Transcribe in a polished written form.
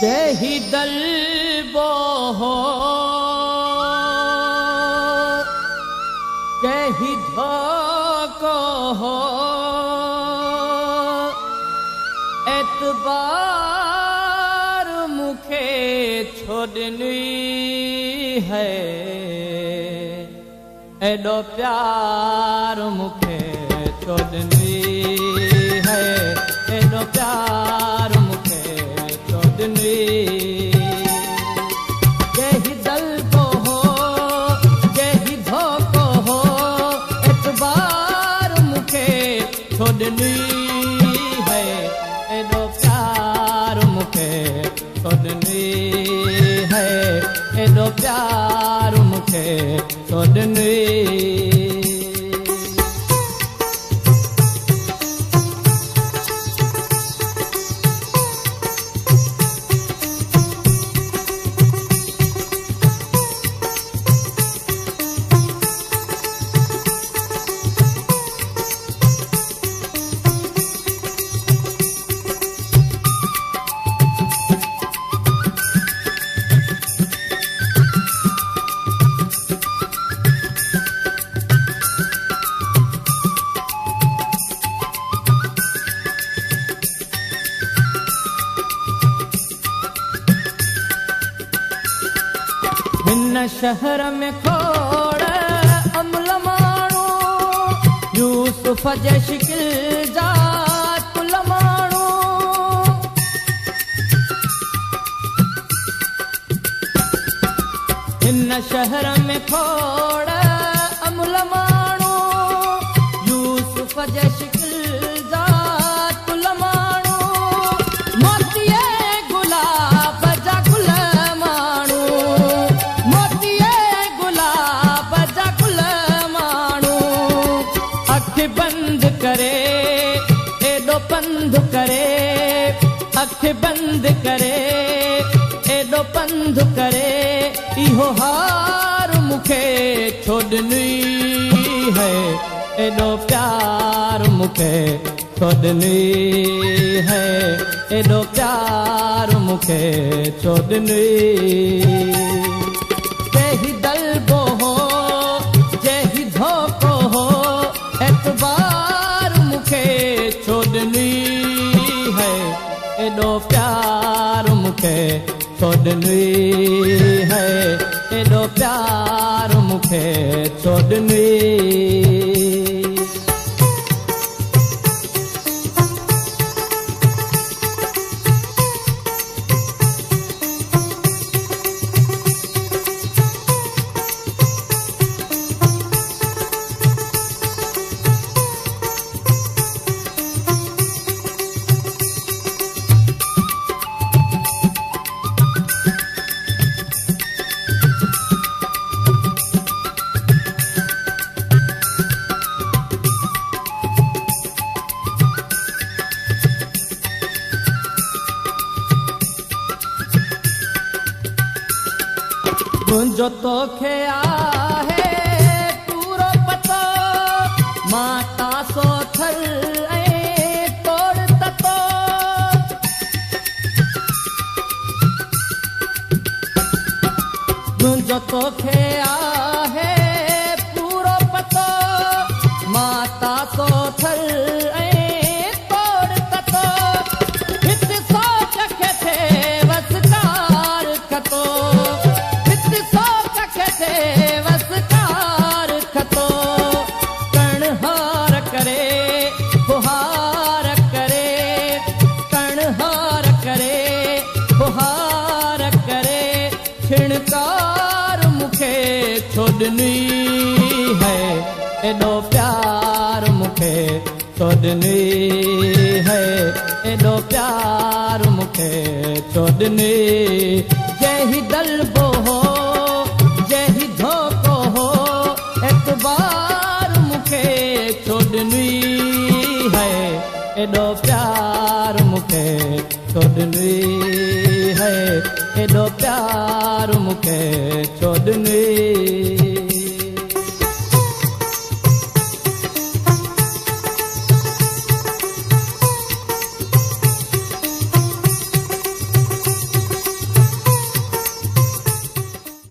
केही दल बोहो केही धोको हो एतबार मुखे छोड़नी है एडो प्यार मुखे छोड़नी है एडो प्यार मुखे छोड़नी केही दल को हो केही धोको हो एतबार मुखे छोड़नी है एडो प्यार मुखे छोड़नी है एडो प्यार मुखे छोड़नी हिन शहर में खोड़ अमल माण्हू यूसुफ जे शिकिल जा कुल माण्हू हिन शहर में खोड़ अमल माण्हू यूसुफ जे शिकिल जा कुल माण्हू मोतीअ गुलाब जा गुल माण्हू बंद करे एडो पंध करे अख बंद करे एडो पंध करे इहो हार मुखे छोड़नी है एडो प्यार मुखे छोड़नी है एडो प्यार मुखे छोड़नी केही दल बोहो जेही धोको हो एतबार मुखे छोड़नी है एडो प्यार मुखे छोड़नी है एडो प्यार मुखे छोड़नी मुंहिंजो तोखे आहे पूरो पतो माता सो थल ऐं तोड़ ततो मुंहिंजो तोखे आहे पूरो पतो माता सो थल ऐं तोड़ ततो हित सोच खे थे वसकार खतो वसकार खतो कणहार करे बुहार करे कणहार करे बुहार करे छिणकार मुखे छोड़नी है एडो प्यार मुखे छोड़नी है एडो प्यार मुखे छोड़नी जेही दल बोहो जेही धोको हो एतबार मुखे छोड़नी है एडो प्यार मुखे छोड़नी है एडो प्यार मुखे छोड़नी